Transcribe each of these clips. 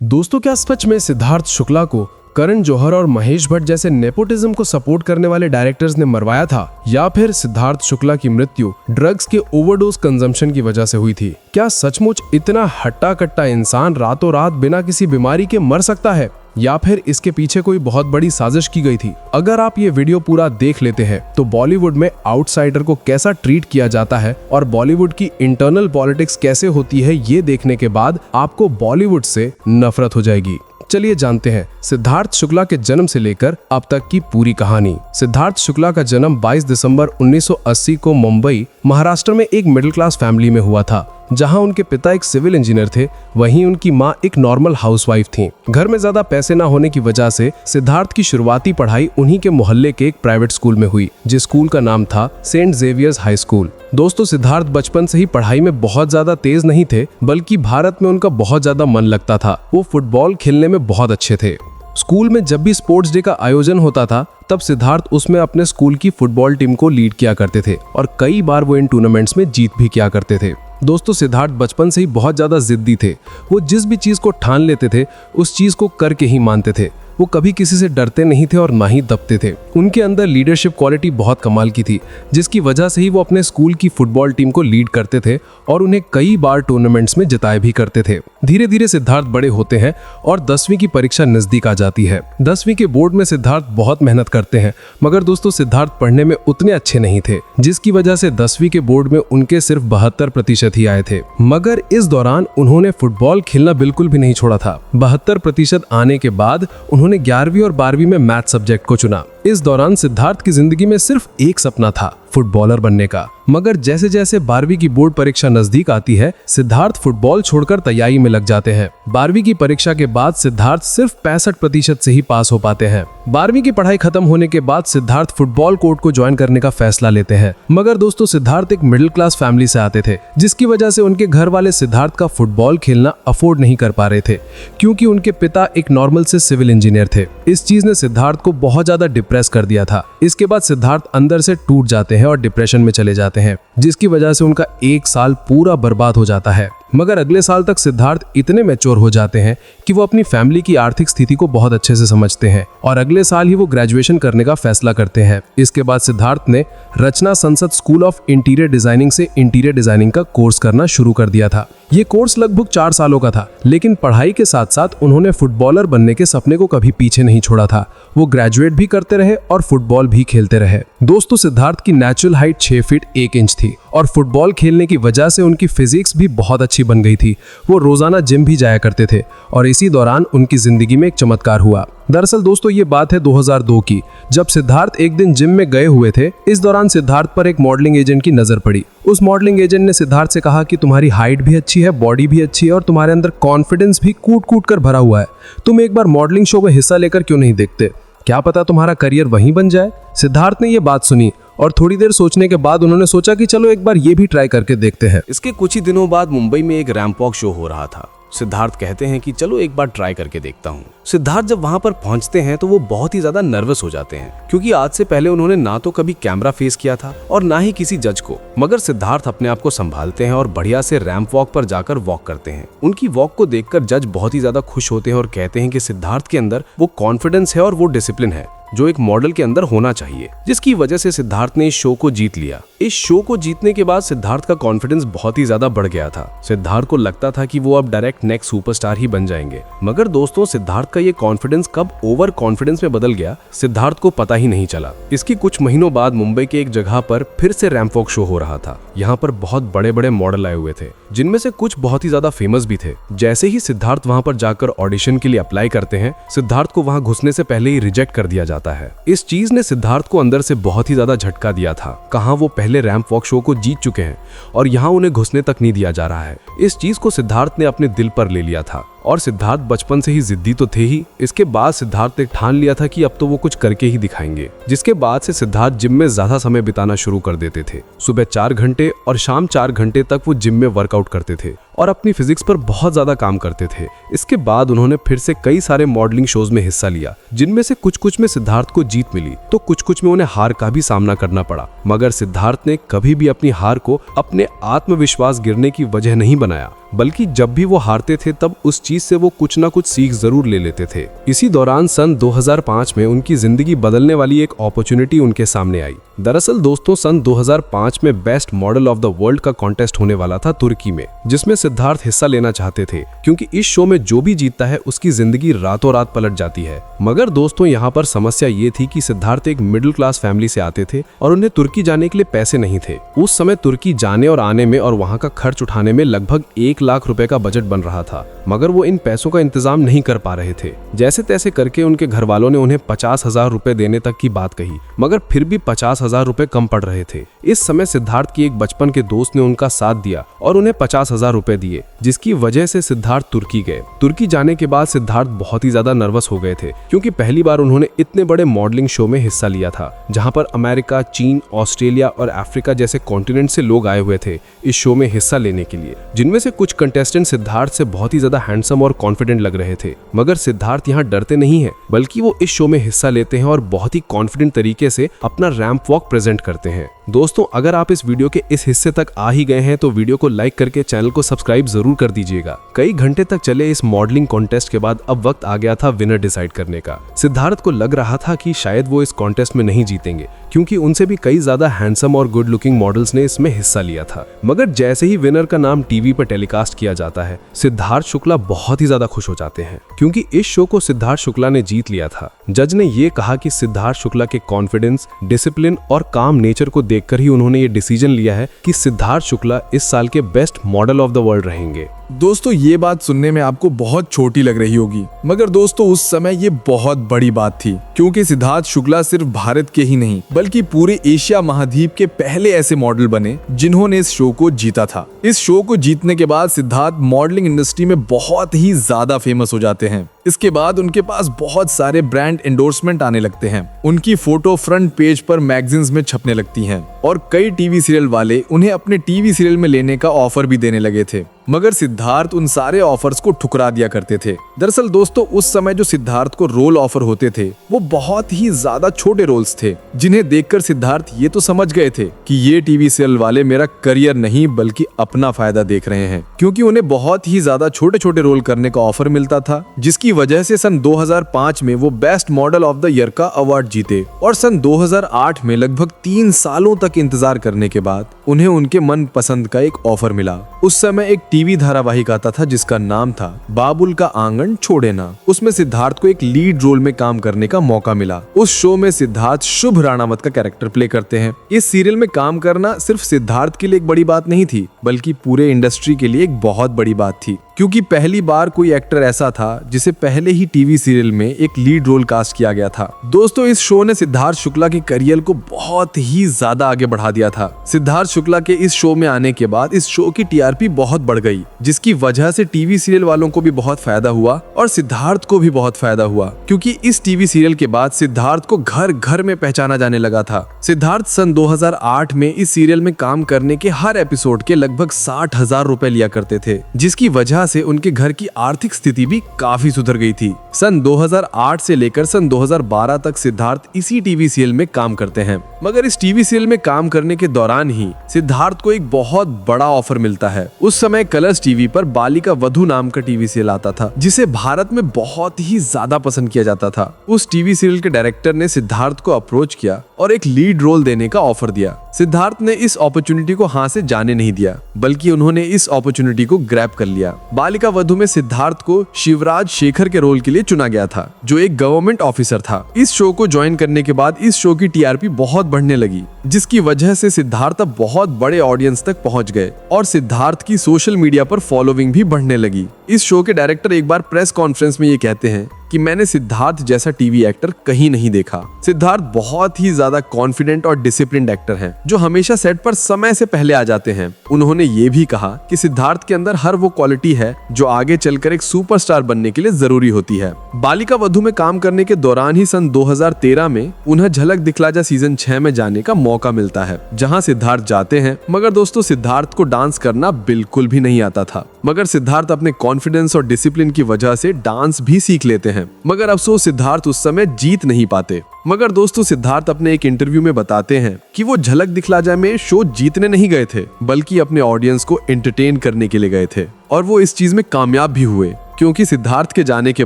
दोस्तों, क्या सच में सिद्धार्थ शुक्ला को करण जौहर और महेश भट्ट जैसे नेपोटिज्म को सपोर्ट करने वाले डायरेक्टर्स ने मरवाया था, या फिर सिद्धार्थ शुक्ला की मृत्यु ड्रग्स के ओवरडोज कंजम्पशन की वजह से हुई थी? क्या सचमुच इतना हट्टा कट्टा इंसान रातों रात बिना किसी बीमारी के मर सकता है, या फिर इसके पीछे कोई बहुत बड़ी साजिश की गई थी? अगर आप ये वीडियो पूरा देख लेते हैं तो बॉलीवुड में आउटसाइडर को कैसा ट्रीट किया जाता है और बॉलीवुड की इंटरनल पॉलिटिक्स कैसे होती है, ये देखने के बाद आपको बॉलीवुड से नफरत हो जाएगी। चलिए जानते हैं सिद्धार्थ शुक्ला के जन्म से लेकर अब तक की पूरी कहानी। सिद्धार्थ शुक्ला का जन्म 22 दिसंबर 1980 को मुंबई, महाराष्ट्र में एक मिडिल क्लास फैमिली में हुआ था, जहां उनके पिता एक सिविल इंजीनियर थे, वहीं उनकी मां एक नॉर्मल हाउसवाइफ थीं। घर में ज्यादा पैसे ना होने की वजह से सिद्धार्थ की शुरुआती पढ़ाई उन्हीं के मोहल्ले के एक प्राइवेट स्कूल में हुई, जिस स्कूल का नाम था सेंट जेवियर्स हाई स्कूल। दोस्तों, सिद्धार्थ बचपन से ही पढ़ाई में बहुत ज्यादा तेज नहीं थे, बल्कि भारत में उनका बहुत ज्यादा मन लगता था। वो फुटबॉल खेलने में बहुत अच्छे थे। स्कूल में जब भी स्पोर्ट्स डे का आयोजन होता था, तब सिद्धार्थ उसमें अपने स्कूल की फुटबॉल टीम को लीड किया करते थे और कई बार वो इन टूर्नामेंट्स में जीत भी किया करते थे। दोस्तों, सिद्धार्थ बचपन से ही बहुत ज्यादा जिद्दी थे। वो जिस भी चीज को ठान लेते थे, उस चीज को करके ही मानते थे। वो कभी किसी से डरते नहीं थे और ना ही दबते थे। उनके अंदर लीडरशिप क्वालिटी बहुत कमाल की थी, जिसकी वजह से ही वो अपने स्कूल की फुटबॉल टीम को लीड करते थे और उन्हें कई बार टूर्नामेंट्स में जिताए भी करते थे। धीरे धीरे सिद्धार्थ बड़े होते हैं और 10वीं की परीक्षा नजदीक आ जाती है। 10वीं के बोर्ड में सिद्धार्थ बहुत मेहनत करते हैं, मगर दोस्तों सिद्धार्थ पढ़ने में उतने अच्छे नहीं थे, जिसकी वजह से 10वीं के बोर्ड में उनके सिर्फ 72% ही आए थे। मगर इस दौरान उन्होंने फुटबॉल खेलना बिल्कुल भी नहीं छोड़ा था। 72% आने के बाद उन्होंने 11वीं और 12वीं में मैथ सब्जेक्ट को चुना। इस दौरान सिद्धार्थ की जिंदगी में सिर्फ एक सपना था, फुटबॉलर बनने का। मगर जैसे जैसे 12वीं की बोर्ड परीक्षा नजदीक आती है, सिद्धार्थ फुटबॉल छोड़कर तैयारी में लग जाते हैं। 12वीं की परीक्षा के बाद सिद्धार्थ सिर्फ 65% से ही पास हो पाते हैं। 12वीं की पढ़ाई खत्म होने के बाद सिद्धार्थ फुटबॉल कोर्ट को ज्वाइन करने का फैसला लेते हैं। मगर दोस्तों, सिद्धार्थ एक मिडिल क्लास फैमिली से आते थे, जिसकी वजह से उनके घर वाले सिद्धार्थ का फुटबॉल खेलना अफोर्ड नहीं कर पा रहे थे, क्योंकि उनके पिता एक नॉर्मल से सिविल इंजीनियर थे। इस चीज ने सिद्धार्थ को बहुत ज्यादा डिप्रेस कर दिया था। इसके बाद सिद्धार्थ अंदर से टूट जाते हैं और डिप्रेशन में चले जाते हैं, जिसकी वजह से उनका 1 साल पूरा बर्बाद हो जाता है। मगर अगले साल तक सिद्धार्थ इतने मैच्योर हो जाते हैं कि वो अपनी फैमिली की आर्थिक स्थिति को बहुत अच्छे से समझते हैं और अगले साल ही वो ग्रेजुएशन करने का फैसला करते हैं। इसके बाद सिद्धार्थ ने रचना संसद स्कूल ऑफ इंटीरियर डिजाइनिंग से इंटीरियर डिजाइनिंग का कोर्स करना शुरू कर दिया था। ये कोर्स लगभग 4 सालों का था, लेकिन पढ़ाई के साथ साथ उन्होंने फुटबॉलर बनने के सपने को कभी पीछे नहीं छोड़ा था। वो ग्रेजुएट भी करते रहे और फुटबॉल भी खेलते रहे। दोस्तों, सिद्धार्थ की नेचुरल हाइट 6 फीट 1 इंच थी और फुटबॉल खेलने की वजह से उनकी फिजिक्स भी बहुत अच्छी बन गई थी। वो रोजाना जिम भी जाया करते थे और इसी दौरान उनकी जिंदगी में एक चमत्कार हुआ। दरअसल दोस्तों, ये बात है 2002 की, जब सिद्धार्थ एक दिन जिम में गए हुए थे। इस दौरान सिद्धार्थ पर एक मॉडलिंग एजेंट की नजर पड़ी। उस मॉडलिंग एजेंट ने सिद्धार्थ से कहा कि तुम्हारी हाइट भी अच्छी है, बॉडी भी अच्छी है और तुम्हारे अंदर कॉन्फिडेंस भी कूट कूट कर भरा हुआ है। तुम एक बार मॉडलिंग शो में हिस्सा लेकर क्यों नहीं देखते? क्या पता तुम्हारा करियर वहीं बन जाए। सिद्धार्थ ने ये बात सुनी और थोड़ी देर सोचने के बाद उन्होंने सोचा कि चलो एक बार ये भी ट्राई करके देखते हैं। इसके कुछ ही दिनों बाद मुंबई में एक रैंप वॉक शो हो रहा था। सिद्धार्थ कहते हैं कि चलो एक बार ट्राई करके देखता हूँ। सिद्धार्थ जब वहां पर पहुंचते हैं तो वो बहुत ही ज्यादा नर्वस हो जाते हैं, क्योंकि आज से पहले उन्होंने ना तो कभी कैमरा फेस किया था और ना ही किसी जज को। मगर सिद्धार्थ अपने आप को संभालते हैं और बढ़िया से रैंप वॉक पर जाकर वॉक करते हैं। उनकी वॉक को देखकर जज बहुत ही ज्यादा खुश होते हैं और कहते हैं कि सिद्धार्थ के अंदर वो कॉन्फिडेंस है और वो डिसिप्लिन है जो एक मॉडल के अंदर होना चाहिए, जिसकी वजह से सिद्धार्थ ने इस शो को जीत लिया। इस शो को जीतने के बाद सिद्धार्थ का कॉन्फिडेंस बहुत ही ज्यादा बढ़ गया था। सिद्धार्थ को लगता था कि वो अब डायरेक्ट नेक्स्ट सुपरस्टार ही बन जाएंगे। मगर दोस्तों, सिद्धार्थ का ये कॉन्फिडेंस कब ओवर कॉन्फिडेंस में बदल गया, सिद्धार्थ को पता ही नहीं चला। इसकी कुछ महीनों बाद मुंबई के एक जगह पर फिर से रैंप वॉक शो हो रहा था। यहाँ पर बहुत बड़े बड़े मॉडल आए हुए थे, जिनमें से कुछ बहुत ही ज्यादा फेमस भी थे। जैसे ही सिद्धार्थ वहां पर जाकर ऑडिशन के लिए अप्लाई करते हैं, सिद्धार्थ को वहां घुसने से पहले ही रिजेक्ट कर दिया जाता है। इस चीज ने सिद्धार्थ को अंदर से बहुत ही ज्यादा झटका दिया था। कहां वो पहले रैंप वॉक शो को जीत चुके हैं और यहाँ उन्हें घुसने तक नहीं दिया जा रहा है। इस चीज को सिद्धार्थ ने अपने दिल पर ले लिया था और सिद्धार्थ बचपन से ही जिद्दी तो थे ही। इसके बाद सिद्धार्थ ने ठान लिया था कि अब तो वो कुछ करके ही दिखाएंगे, जिसके बाद से सिद्धार्थ जिम में ज्यादा समय बिताना शुरू कर देते थे। सुबह 4 घंटे और शाम 4 घंटे तक वो जिम में वर्कआउट करते थे और अपनी फिजिक्स पर बहुत ज्यादा काम करते थे। इसके बाद उन्होंने फिर से कई सारे मॉडलिंग शोज में हिस्सा लिया, जिनमें से कुछ में सिद्धार्थ को जीत मिली तो कुछ में उन्हें हार का भी सामना करना पड़ा। मगर सिद्धार्थ ने कभी भी अपनी हार को अपने आत्मविश्वास गिरने की वजह नहीं बनाया। बल्कि जब भी वो हारते थे तब उस चीज से वो कुछ ना कुछ सीख जरूर ले लेते थे। इसी दौरान सन 2005 में उनकी जिंदगी बदलने वाली एक अपॉर्चुनिटी उनके सामने आई। दरअसल दोस्तों, सन 2005 में best model of the world का कॉन्टेस्ट होने वाला था तुर्की में, जिसमें सिद्धार्थ हिस्सा लेना चाहते थे क्योंकि इस शो में जो भी जीतता है उसकी जिंदगी रातों रात पलट जाती है। मगर दोस्तों, यहाँ पर समस्या ये थी कि सिद्धार्थ एक मिडिल क्लास फैमिली से आते थे और उन्हें तुर्की जाने के लिए पैसे नहीं थे। उस समय तुर्की जाने और आने में और वहाँ का खर्च उठाने में लगभग 1 लाख रुपए का बजट बन रहा था, मगर वो इन पैसों का इंतजाम नहीं कर पा रहे थे। जैसे तैसे करके उनके घर वालों ने उन्हें 50,000 रुपए देने तक की बात कही, मगर फिर भी 50,000 रुपए कम पड़ रहे थे। इस समय सिद्धार्थ की एक बचपन के दोस्त ने उनका साथ दिया और उन्हें 50,000 रुपए दिए, जिसकी वजह से सिद्धार्थ तुर्की गए। तुर्की जाने के बाद सिद्धार्थ बहुत ही ज्यादा नर्वस हो गए थे क्योंकि पहली बार उन्होंने इतने बड़े मॉडलिंग शो में हिस्सा लिया था, जहां पर अमेरिका, चीन, ऑस्ट्रेलिया और अफ्रीका जैसे कॉन्टिनेंट से लोग आए हुए थे इस शो में हिस्सा लेने के लिए, जिनमें से कुछ कंटेस्टेंट सिद्धार्थ से बहुत ही ज्यादा हैंडसम और कॉन्फिडेंट लग रहे थे। मगर सिद्धार्थ यहाँ डरते नहीं है, बल्कि वो इस शो में हिस्सा लेते हैं और बहुत ही कॉन्फिडेंट तरीके से अपना रैंप वॉक प्रेजेंट करते हैं। दोस्तों, अगर आप इस वीडियो के इस हिस्से तक आ ही गए हैं तो वीडियो को लाइक करके चैनल को सब्सक्राइब जरूर कर दीजिएगा। कई घंटे तक चले इस मॉडलिंग कॉन्टेस्ट के बाद अब वक्त आ गया था विनर डिसाइड करने का। सिद्धार्थ को लग रहा था कि शायद वो इस कॉन्टेस्ट में नहीं जीतेंगे क्योंकि उनसे भी कई ज्यादा हैंडसम और गुड लुकिंग मॉडल्स ने इसमें हिस्सा लिया था। मगर जैसे ही विनर का नाम टीवी पर टेलीकास्ट किया जाता है, सिद्धार्थ शुक्ला बहुत ही ज्यादा खुश हो जाते हैं क्योंकि इस शो को सिद्धार्थ शुक्ला ने जीत लिया था। जज ने ये कहा कि सिद्धार्थ शुक्ला के कॉन्फिडेंस, डिसिप्लिन और काम नेचर को देखकर ही उन्होंने ये डिसीजन लिया है कि सिद्धार्थ शुक्ला इस साल के best model of the world रहेंगे। दोस्तों, ये बात सुनने में आपको बहुत छोटी लग रही होगी, मगर दोस्तों उस समय ये बहुत बड़ी बात थी क्योंकि सिद्धार्थ शुक्ला सिर्फ भारत के ही नहीं बल्कि पूरे एशिया महाद्वीप के पहले ऐसे मॉडल बने जिन्होंने इस शो को जीता था। इस शो को जीतने के बाद सिद्धार्थ मॉडलिंग इंडस्ट्री में बहुत ही ज्यादा फेमस हो जाते हैं। इसके बाद उनके पास बहुत सारे ब्रांड एंडोर्समेंट आने लगते हैं। उनकी फोटो फ्रंट पेज पर मैगजीन्स में छपने लगती हैं और कई टीवी सीरियल वाले उन्हें अपने टीवी सीरियल में लेने का ऑफर भी देने लगे थे, मगर सिद्धार्थ उन सारे ऑफर्स को ठुकरा दिया करते थे। दरअसल दोस्तों, उस समय जो सिद्धार्थ को रोल ऑफर होते थे वो बहुत ही ज्यादा छोटे रोल्स थे, जिन्हें देखकर सिद्धार्थ ये तो समझ गए थे कि ये टीवी सीरियल वाले मेरा करियर नहीं बल्कि अपना फायदा देख रहे हैं, क्योंकि उन्हें बहुत ही ज्यादा छोटे छोटे रोल करने का ऑफर मिलता था, जिसकी वजह से सन 2005 में वो best model of the year का अवार्ड जीते। और सन 2008 में लगभग 3 सालों तक इंतजार करने के बाद उन्हें उनके मन पसंद का एक ऑफर मिला। उस समय एक टीवी धारावाहिक आता था जिसका नाम था बाबुल का आंगन छोड़े ना। उसमें सिद्धार्थ को एक लीड रोल में काम करने का मौका मिला। उस शो में सिद्धार्थ शुभ राणावत का कैरेक्टर प्ले करते हैं। इस सीरियल में काम करना सिर्फ सिद्धार्थ के लिए एक बड़ी बात नहीं थी बल्कि पूरे इंडस्ट्री के लिए एक बहुत बड़ी बात थी, क्योंकि पहली बार कोई एक्टर ऐसा था जिसे पहले ही टीवी सीरियल में एक लीड रोल कास्ट किया गया था। दोस्तों, इस शो ने सिद्धार्थ शुक्ला के करियर को बहुत ही ज्यादा आगे बढ़ा दिया था। सिद्धार्थ शुक्ला के इस शो में आने के बाद इस शो की टीआरपी बहुत बढ़ गई, जिसकी वजह से टीवी सीरियल वालों को भी बहुत फायदा हुआ और सिद्धार्थ को भी बहुत फायदा हुआ, क्योंकि इस टीवी सीरियल के बाद सिद्धार्थ को घर घर में पहचाना जाने लगा था। सिद्धार्थ सन 2008 में इस सीरियल में काम करने के हर एपिसोड के लगभग 60,000 रुपए लिया करते थे, जिसकी वजह से उनके घर की आर्थिक स्थिति भी काफी सुधर गई थी। सन 2008 से लेकर सन 2012 तक सिद्धार्थ इसी टीवी सीरियल में काम करते हैं। मगर इस टीवी सीरियल में काम करने के दौरान ही सिद्धार्थ को एक बहुत बड़ा ऑफर मिलता है। उस समय कलर्स टीवी पर बालिका वधू नाम का टीवी सीरियल आता था, जिसे भारत में बहुत ही ज्यादा पसंद किया जाता था। उस टीवी सीरियल के डायरेक्टर ने सिद्धार्थ को अप्रोच किया और एक लीड रोल देने का ऑफर दिया। सिद्धार्थ ने इस अपॉर्चुनिटी को हाथ से जाने नहीं दिया, बल्कि उन्होंने इस अपॉर्चुनिटी को ग्रैब कर लिया। बालिका वधू में सिद्धार्थ को शिवराज शेखर के रोल के लिए चुना गया था, जो एक गवर्नमेंट ऑफिसर था। इस शो को ज्वाइन करने के बाद इस शो की टीआरपी बहुत बढ़ने लगी, जिसकी वजह से सिद्धार्थ अब बहुत बड़े ऑडियंस तक पहुंच गए और सिद्धार्थ की सोशल मीडिया पर फॉलोइंग भी बढ़ने लगी। इस शो के डायरेक्टर एक बार प्रेस कॉन्फ्रेंस में ये कहते हैं कि मैंने सिद्धार्थ जैसा टीवी एक्टर कहीं नहीं देखा। सिद्धार्थ बहुत ही ज्यादा कॉन्फिडेंट और डिसिप्लिन्ड एक्टर हैं, जो हमेशा सेट पर समय से पहले आ जाते हैं। उन्होंने ये भी कहा कि सिद्धार्थ के अंदर हर वो क्वालिटी है जो आगे चलकर एक सुपरस्टार बनने के लिए जरूरी होती है। बालिका वधू में काम करने के दौरान ही सन 2013 में उन्हें झलक दिखला जा सीजन 6 में जाने का मौका मिलता है, जहाँ सिद्धार्थ जाते हैं। मगर दोस्तों, सिद्धार्थ को डांस करना बिल्कुल भी नहीं आता था, मगर सिद्धार्थ अपने कॉन्फिडेंस और डिसिप्लिन की वजह से डांस भी सीख लेते हैं। मगर अफसोस सिद्धार्थ उस समय जीत नहीं पाते। मगर दोस्तों सिद्धार्थ अपने एक इंटरव्यू में बताते हैं कि वो झलक दिखला जा में शो जीतने नहीं गए थे, बल्कि अपने ऑडियंस को एंटरटेन करने के लिए गए थे। और वो इस चीज में कामयाब भी हुए, क्योंकि सिद्धार्थ के जाने के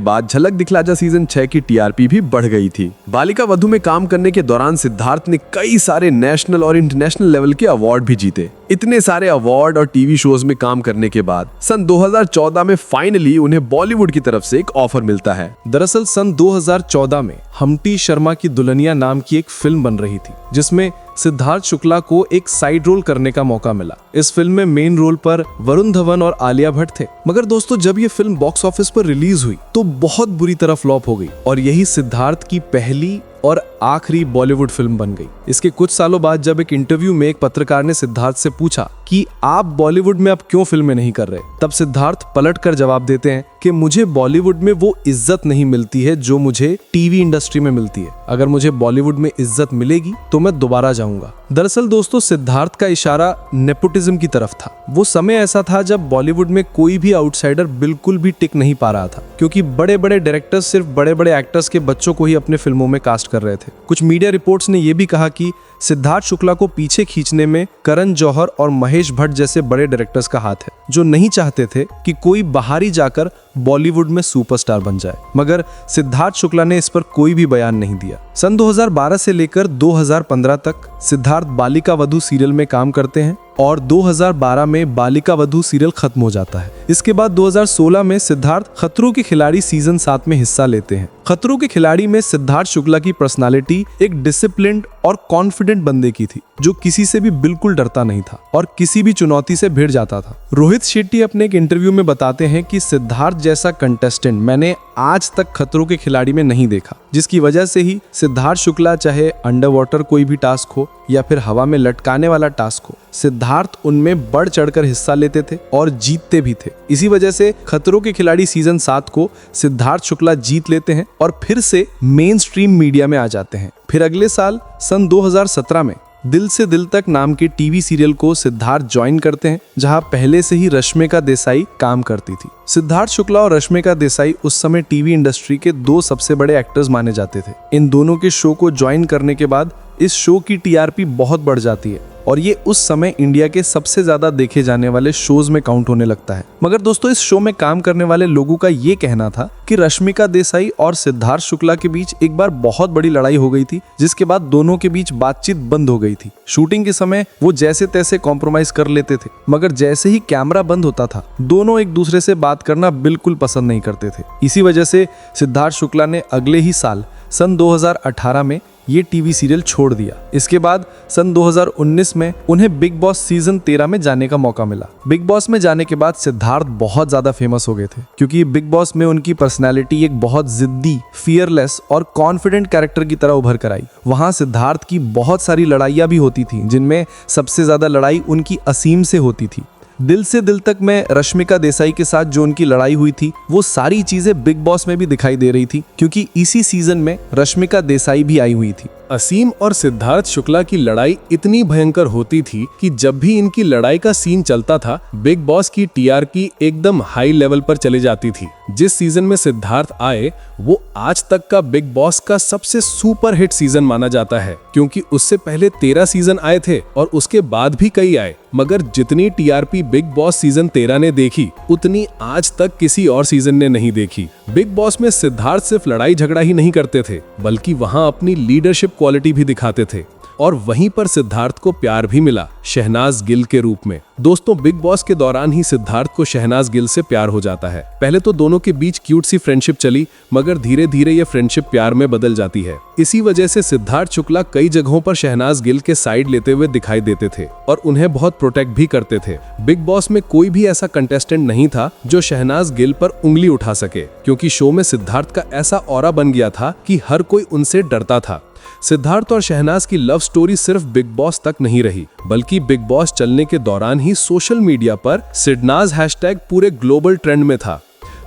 बाद झलक दिखला जा सीजन 6 की टीआरपी भी बढ़ गई थी। बालिका वधू में काम करने के दौरान सिद्धार्थ ने कई सारे नेशनल और इंटरनेशनल लेवल के अवार्ड भी जीते। इतने सारे अवार्ड और टीवी शोज में काम करने के बाद सन 2014 में फाइनली उन्हें बॉलीवुड की तरफ से एक ऑफर मिलता है। दरअसल सन 2014 में हम्टी शर्मा की दुल्हनिया नाम की एक फिल्म बन रही थी, जिसमें सिद्धार्थ शुक्ला को एक साइड रोल करने का मौका मिला। इस फिल्म में मेन रोल पर वरुण धवन और आलिया भट्ट थे। मगर दोस्तों जब ये फिल्म बॉक्स ऑफिस पर रिलीज हुई तो बहुत बुरी तरह फ्लॉप हो गई और यही सिद्धार्थ की पहली और आखिरी बॉलीवुड फिल्म बन गई। इसके कुछ सालों बाद जब एक इंटरव्यू में एक पत्रकार ने सिद्धार्थ से पूछा कि आप बॉलीवुड में अब क्यों फिल्में नहीं कर रहे, तब सिद्धार्थ पलट कर जवाब देते हैं कि मुझे बॉलीवुड में वो इज्जत नहीं मिलती है जो मुझे टीवी इंडस्ट्री में मिलती है। अगर मुझे बॉलीवुड में इज्जत मिलेगी तो मैं दोबारा जाऊंगा। दरअसल दोस्तों सिद्धार्थ का इशारा नेपोटिज्म की तरफ था। वो समय ऐसा था जब बॉलीवुड में कोई भी आउटसाइडर बिल्कुल भी टिक नहीं पा रहा था, क्योंकि बड़े बड़े डायरेक्टर्स सिर्फ बड़े बड़े एक्टर्स के बच्चों को ही अपने फिल्मों में कास्ट कर रहे थे। कुछ मीडिया रिपोर्ट्स ने यह भी कहा कि सिद्धार्थ शुक्ला को पीछे खींचने में करण जौहर और महेश भट्ट जैसे बड़े डायरेक्टर्स का हाथ है, जो नहीं चाहते थे कि कोई बाहरी जाकर बॉलीवुड में सुपरस्टार बन जाए। मगर सिद्धार्थ शुक्ला ने इस पर कोई भी बयान नहीं दिया। सन 2012 से लेकर 2015 तक सिद्धार्थ बालिका वधू सीरियल में काम करते हैं और 2012 में बालिका वधू सीरियल खत्म हो जाता है। इसके बाद 2016 में सिद्धार्थ खतरों के खिलाड़ी सीजन 7 में हिस्सा लेते हैं। खतरों के खिलाड़ी में सिद्धार्थ शुक्ला की पर्सनालिटी एक डिसिप्लिन्ड और कॉन्फिडेंट बंदे की थी, जो किसी से भी बिल्कुल डरता नहीं था और किसी भी चुनौती से भिड़ जाता था। रोहित शेट्टी अपने एक इंटरव्यू में बताते हैं कि सिद्धार्थ जैसा कंटेस्टेंट मैंने आज तक खतरों के खिलाड़ी में नहीं देखा, जिसकी वजह से ही सिद्धार्थ शुक्ला चाहे अंडर वाटर कोई भी टास्क हो या फिर हवा में लटकाने वाला टास्क हो, सिद्धार्थ उनमें बढ़ चढ़कर हिस्सा लेते थे और जीतते भी थे। इसी वजह से खतरों के खिलाड़ी सीजन 7 को सिद्धार्थ शुक्ला जीत लेते हैं और फिर से मेन स्ट्रीम मीडिया में आ जाते हैं। फिर अगले साल सन 2017 में दिल से दिल तक नाम के टीवी सीरियल को सिद्धार्थ ज्वाइन करते हैं, जहां पहले से ही रश्मिका देसाई काम करती थी। सिद्धार्थ शुक्ला और रश्मिका देसाई उस समय टीवी इंडस्ट्री के 2 सबसे बड़े एक्टर्स माने जाते थे। इन दोनों के शो को ज्वाइन करने के बाद इस शो की टीआरपी बहुत बढ़ जाती है और ये उस समय इंडिया के सबसे ज्यादा देखे जाने वाले शोज में काउंट होने लगता है। मगर दोस्तों इस शो में काम करने वाले लोगों का ये कहना था कि रश्मिका देसाई और सिद्धार्थ शुक्ला के बीच एक बार बहुत बड़ी लड़ाई हो गई थी, जिसके बाद दोनों के बीच बातचीत बंद हो गई थी। शूटिंग के समय वो जैसे तैसे कॉम्प्रोमाइज कर लेते थे, मगर जैसे ही कैमरा बंद होता था दोनों एक दूसरे से बात करना बिल्कुल पसंद नहीं करते थे। इसी वजह से सिद्धार्थ शुक्ला ने अगले ही साल सन 2018 में ये टीवी सीरियल छोड़ दिया। इसके बाद सन 2019 में उन्हें बिग बॉस सीजन 13 में जाने का मौका मिला। बिग बॉस में जाने के बाद सिद्धार्थ बहुत ज्यादा फेमस हो गए थे, क्योंकि बिग बॉस में उनकी पर्सनैलिटी एक बहुत जिद्दी, फियरलेस और कॉन्फिडेंट कैरेक्टर की तरह उभर कर आई। वहां सिद्धार्थ की बहुत सारी लड़ाइयां भी होती थी, जिनमें सबसे ज्यादा लड़ाई उनकी असीम से होती थी। दिल से दिल तक में रश्मिका देसाई के साथ जो उनकी लड़ाई हुई थी, वो सारी चीजें बिग बॉस में भी दिखाई दे रही थी, क्योंकि इसी सीजन में रश्मिका देसाई भी आई हुई थी। असीम और सिद्धार्थ शुक्ला की लड़ाई इतनी भयंकर होती थी कि जब भी इनकी लड़ाई का सीन चलता था, बिग बॉस की टीआरपी एकदम हाई लेवल पर चली जाती थी। जिस सीजन में सिद्धार्थ आए वो आज तक का बिग बॉस का सबसे सुपर हिट सीजन माना जाता है, क्योंकि उससे पहले 13 सीजन आए थे और उसके बाद भी कई आए, मगर जितनी टीआरपी बिग बॉस सीजन 13 ने देखी उतनी आज तक किसी और सीजन ने नहीं देखी। बिग बॉस में सिद्धार्थ सिर्फ लड़ाई झगड़ा ही नहीं करते थे, बल्कि वहां अपनी लीडरशिप क्वालिटी भी दिखाते थे और वहीं पर सिद्धार्थ को प्यार भी मिला शहनाज गिल के रूप में। दोस्तों बिग बॉस के दौरान ही सिद्धार्थ को शहनाज गिल से प्यार हो जाता है। पहले तो दोनों के बीच क्यूट सी फ्रेंडशिप चली, मगर धीरे धीरे ये फ्रेंडशिप प्यार में बदल जाती है। इसी वजह से सिद्धार्थ शुक्ला कई जगहों पर शहनाज गिल के साइड लेते हुए दिखाई देते थे और उन्हें बहुत प्रोटेक्ट भी करते थे। बिग बॉस में कोई भी ऐसा कंटेस्टेंट नहीं था जो शहनाज गिल पर उंगली उठा सके, क्योंकि शो में सिद्धार्थ का ऐसा ऑरा बन गया था कि हर कोई उनसे डरता था। सिद्धार्थ और शहनाज की लव स्टोरी सिर्फ बिग बॉस तक नहीं रही, बल्कि बिग बॉस चलने के दौरान ही सोशल मीडिया पर सिडनाज हैशटैग पूरे ग्लोबल ट्रेंड में था।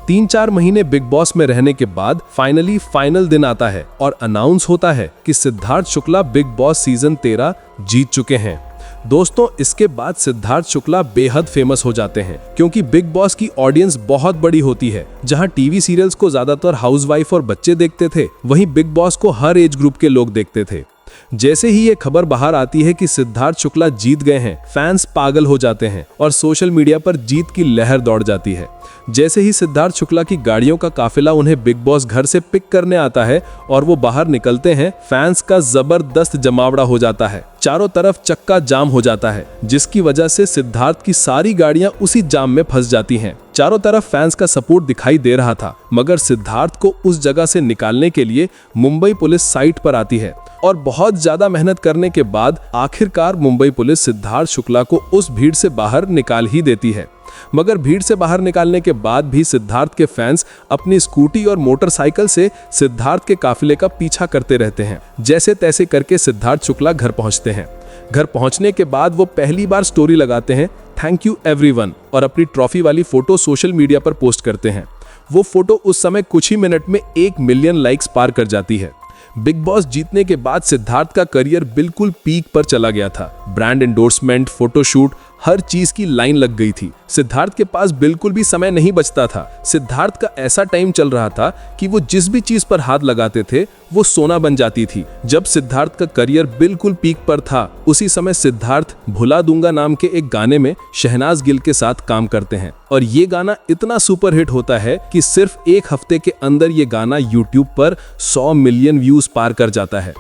3-4 महीने बिग बॉस में रहने के बाद फाइनली फाइनल दिन आता है और अनाउंस होता है कि Siddharth Shukla big boss season 13 जीत चुके हैं। दोस्तों इसके बाद सिद्धार्थ शुक्ला बेहद फेमस हो जाते हैं क्योंकि बिग बॉस की ऑडियंस बहुत बड़ी होती है। जहां टीवी सीरियल्स को ज्यादातर हाउसवाइफ और बच्चे देखते थे, वहीं बिग बॉस को हर एज ग्रुप के लोग देखते थे। जैसे ही ये खबर बाहर आती है कि सिद्धार्थ शुक्ला जीत गए हैं, फैंस पागल हो जाते हैं और सोशल मीडिया पर जीत की लहर दौड़ जाती है। जैसे ही सिद्धार्थ शुक्ला की गाड़ियों का काफिला उन्हें बिग बॉस घर से पिक करने आता है और वो बाहर निकलते हैं, फैंस का जबरदस्त जमावड़ा हो जाता है। चारों तरफ चक्का जाम हो जाता है, जिसकी वजह से सिद्धार्थ की सारी गाड़ियां उसी जाम में फंस जाती हैं। चारों तरफ फैंस का सपोर्ट दिखाई दे रहा था, मगर सिद्धार्थ को उस जगह से निकालने के लिए मुंबई पुलिस साइट पर आती है और बहुत ज्यादा मेहनत करने के बाद आखिरकार मुंबई पुलिस सिद्धार्थ शुक्ला को उस भीड़ से बाहर निकाल ही देती है। मगर भीड़ से बाहर निकालने के बाद भी सिद्धार्थ के फैंस अपनी स्कूटी और मोटरसाइकिल से सिद्धार्थ के काफिले का पीछा करते रहते हैं। जैसे तैसे करके सिद्धार्थ शुक्ला घर पहुंचते हैं। घर पहुंचने के बाद वो पहली बार स्टोरी लगाते हैं, थैंक यू एवरीवन, और अपनी ट्रॉफी वाली फोटो सोशल मीडिया पर पोस्ट करते हैं। वो फोटो उस समय कुछ ही मिनट में 1 मिलियन लाइक्स पार कर जाती है। बिग बॉस जीतने के बाद सिद्धार्थ का करियर बिल्कुल पीक पर चला गया था। ब्रांड एंडोर्समेंट, फोटोशूट, हर चीज की लाइन लग गई थी। सिद्धार्थ के पास बिल्कुल भी समय नहीं बचता था। सिद्धार्थ का ऐसा टाइम चल रहा था कि वो जिस भी चीज पर हाथ लगाते थे वो सोना बन जाती थी। जब सिद्धार्थ का करियर बिल्कुल पीक पर था, उसी समय सिद्धार्थ भुला दूंगा नाम के एक गाने में शहनाज गिल के साथ काम करते हैं और ये गाना इतना सुपरहिट होता है कि सिर्फ 1 हफ्ते के अंदर ये गाना यूट्यूब पर 100 मिलियन व्यूज पार कर जाता है।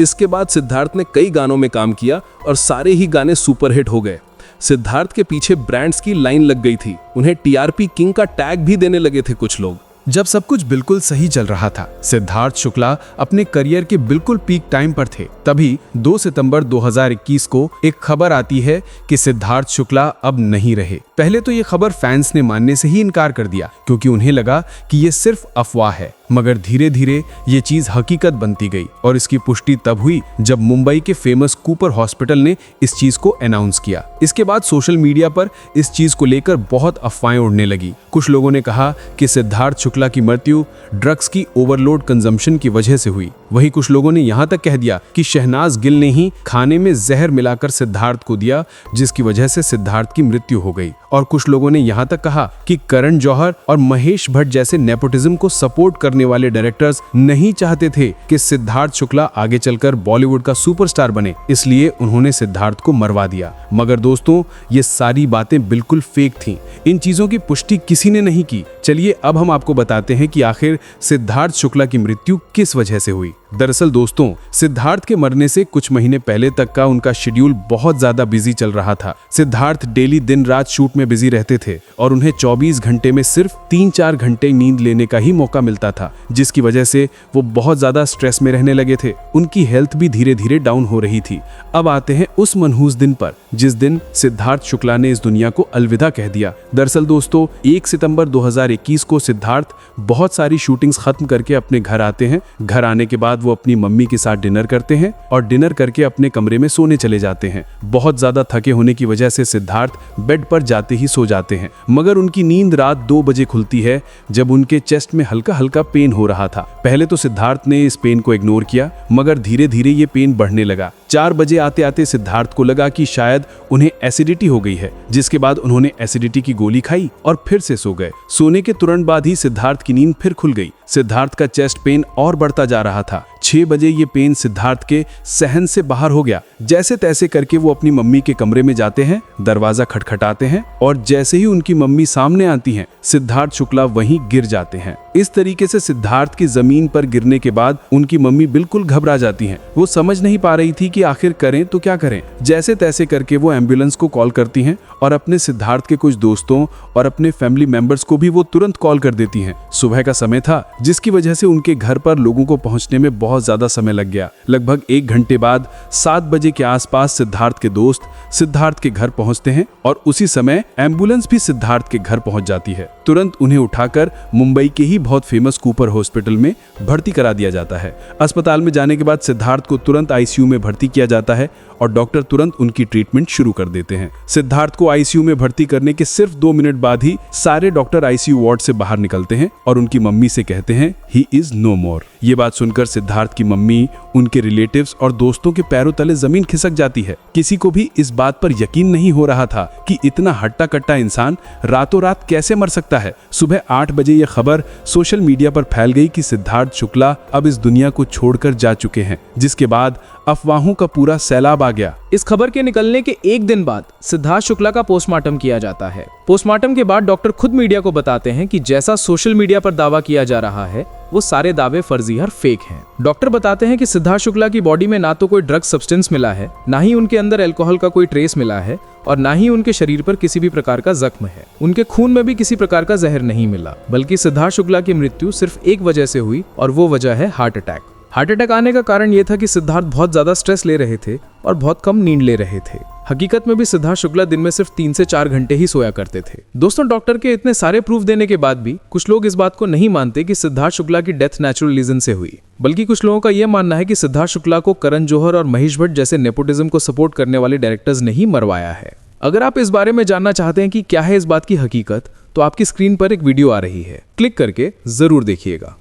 इसके बाद सिद्धार्थ ने कई गानों में काम किया और सारे ही गाने सुपरहिट हो गए। सिद्धार्थ के पीछे ब्रांड्स की लाइन लग गई थी। उन्हें टीआरपी किंग का टैग भी देने लगे थे कुछ लोग। जब सब कुछ बिल्कुल सही चल रहा था, सिद्धार्थ शुक्ला अपने करियर के बिल्कुल पीक टाइम पर थे, तभी 2 सितंबर 2021 को एक खबर आती है कि सिद्धार्थ शुक्ला अब नहीं रहे। पहले तो ये खबर फैंस ने मानने से ही इनकार कर दिया क्योंकि उन्हें लगा कि ये सिर्फ अफवाह है, मगर धीरे धीरे ये चीज हकीकत बनती गई और इसकी पुष्टि तब हुई जब मुंबई के फेमस कूपर हॉस्पिटल ने इस चीज को अनाउंस किया। इसके बाद सोशल मीडिया पर इस चीज को लेकर बहुत अफवाहें उड़ने लगी। कुछ लोगों ने कहा कि सिद्धार्थ शुक्ला की मृत्यु ड्रग्स की ओवरलोड कंजम्पशन की वजह से हुई। वहीं कुछ लोगों ने यहाँ तक कह दिया कि शहनाज गिल ने ही खाने में जहर मिलाकर सिद्धार्थ को दिया, जिसकी वजह से सिद्धार्थ की मृत्यु हो गई। और कुछ लोगों ने यहाँ तक कहा कि करण जौहर और महेश भट्ट जैसे नेपोटिज्म को सपोर्ट करने वाले डायरेक्टर्स नहीं चाहते थे कि सिद्धार्थ शुक्ला आगे चलकर बॉलीवुड का सुपरस्टार बने, इसलिए उन्होंने सिद्धार्थ को मरवा दिया। मगर दोस्तों, ये सारी बातें बिल्कुल फेक थीं। इन चीजों की पुष्टि किसी ने नहीं की। चलिए अब हम आपको बताते हैं कि आखिर सिद्धार्थ शुक्ला की मृत्यु किस वजह से हुई। दरअसल दोस्तों, सिद्धार्थ के मरने से कुछ महीने पहले तक का उनका शेड्यूल बहुत ज्यादा बिजी चल रहा था। सिद्धार्थ डेली दिन रात शूट में बिजी रहते थे और उन्हें 24 घंटे में सिर्फ 3-4 घंटे नींद लेने का ही मौका मिलता था, जिसकी वजह से वो बहुत ज्यादा स्ट्रेस में रहने लगे थे। उनकी हेल्थ भी धीरे धीरे डाउन हो रही थी। अब आते हैं उस मनहूस दिन पर जिस दिन सिद्धार्थ शुक्ला ने इस दुनिया को अलविदा कह दिया। दरअसल दोस्तों, 1 सितंबर 2021 को सिद्धार्थ बहुत सारी शूटिंग्स खत्म करके अपने घर आते हैं। घर आने के बाद वो अपनी मम्मी के साथ डिनर करते हैं और डिनर करके अपने कमरे में सोने चले जाते हैं। बहुत ज्यादा थके होने की वजह से सिद्धार्थ बेड पर जाते ही सो जाते हैं, मगर उनकी नींद रात 2 बजे खुलती है जब उनके चेस्ट में हल्का हल्का पेन हो रहा था। पहले तो सिद्धार्थ ने इस पेन को इग्नोर किया, मगर धीरे धीरे ये पेन बढ़ने लगा। 4 बजे आते आते सिद्धार्थ को लगा कि शायद उन्हें एसिडिटी हो गई है, जिसके बाद उन्होंने एसिडिटी की गोली खाई और फिर से सो गए। सोने के तुरंत बाद ही सिद्धार्थ की नींद फिर खुल गई। सिद्धार्थ का चेस्ट पेन और बढ़ता जा रहा था। 6 बजे ये पेन सिद्धार्थ के सहन से बाहर हो गया। जैसे तैसे करके वो अपनी मम्मी के कमरे में जाते हैं, दरवाजा खटखटाते हैं और जैसे ही उनकी मम्मी सामने आती हैं, सिद्धार्थ शुक्ला वहीं गिर जाते हैं। इस तरीके से सिद्धार्थ की जमीन पर गिरने के बाद उनकी मम्मी बिल्कुल घबरा जाती हैं। वो समझ नहीं पा रही थी कि आखिर करें तो क्या करें। जैसे तैसे करके वो एम्बुलेंस को कॉल करती हैं और अपने सिद्धार्थ के कुछ दोस्तों और अपने फैमिली मेंबर्स को भी वो तुरंत कॉल कर देती हैं। सुबह का समय था, जिसकी वजह से उनके घर पर लोगों को पहुंचने में बहुत ज्यादा समय लग गया। लगभग 1 घंटे बाद 7 बजे के आसपास सिद्धार्थ के दोस्त सिद्धार्थ के घर पहुंचते हैं और उसी समय एम्बुलेंस भी सिद्धार्थ के घर पहुंच जाती है। तुरंत उन्हें उठाकर मुंबई के ही बहुत फेमस कूपर हॉस्पिटल में भर्ती करा दिया जाता है। अस्पताल में जाने के बाद सिद्धार्थ को तुरंत आईसीयू में भर्ती किया जाता है और डॉक्टर तुरंत उनकी ट्रीटमेंट शुरू कर देते हैं। सिद्धार्थ को आईसीयू में भर्ती करने के सिर्फ 2 मिनट बाद ही सारे डॉक्टर आईसीयू वार्ड से बाहर निकलते हैं और उनकी मम्मी से कहते हैं ही इज नो मोर। ये बात सुनकर सिद्धार्थ सिद्धार्थ की मम्मी, उनके रिलेटिव्स और दोस्तों के पैरों तले जमीन खिसक जाती है। किसी को भी इस बात पर यकीन नहीं हो रहा था कि इतना हट्टा कट्टा इंसान रातों रात कैसे मर सकता है। सुबह 8 बजे यह खबर सोशल मीडिया पर फैल गई कि सिद्धार्थ शुक्ला अब इस दुनिया को छोड़कर जा चुके हैं, जिसके बाद अफवाहों का पूरा सैलाब आ गया। इस खबर के निकलने के एक दिन बाद सिद्धार्थ शुक्ला का पोस्टमार्टम किया जाता है। पोस्टमार्टम के बाद डॉक्टर खुद मीडिया को बताते हैं कि जैसा सोशल मीडिया पर दावा किया जा रहा है वो सारे दावे फर्जी और फेक हैं। डॉक्टर बताते हैं कि सिद्धार्थ शुक्ला की बॉडी में ना तो कोई ड्रग सब्सटेंस मिला है, ना ही उनके अंदर अल्कोहल का कोई ट्रेस मिला है और ना ही उनके शरीर पर किसी भी प्रकार का जख्म है। उनके खून में भी किसी प्रकार का जहर नहीं मिला, बल्कि सिद्धार्थ शुक्ला की मृत्यु सिर्फ एक वजह से हुई और वो वजह है हार्ट अटैक। हार्ट अटैक आने का कारण यह था कि सिद्धार्थ बहुत ज्यादा स्ट्रेस ले रहे थे और बहुत कम नींद ले रहे थे। हकीकत में भी सिद्धार्थ शुक्ला दिन में सिर्फ 3 से 4 घंटे ही सोया करते थे। दोस्तों, डॉक्टर के इतने सारे प्रूफ देने के बाद भी कुछ लोग इस बात को नहीं मानते कि सिद्धार्थ शुक्ला की डेथ नेचुरल रीजन से हुई, बल्कि कुछ लोगों का यह मानना है कि सिद्धार्थ शुक्ला को करण जौहर और महेश भट्ट जैसे नेपोटिज्म को सपोर्ट करने वाले डायरेक्टर्स ने ही मरवाया है। अगर आप इस बारे में जानना चाहते हैं कि क्या है इस बात की हकीकत, तो आपकी स्क्रीन पर एक वीडियो आ रही है, क्लिक करके जरूर देखिएगा।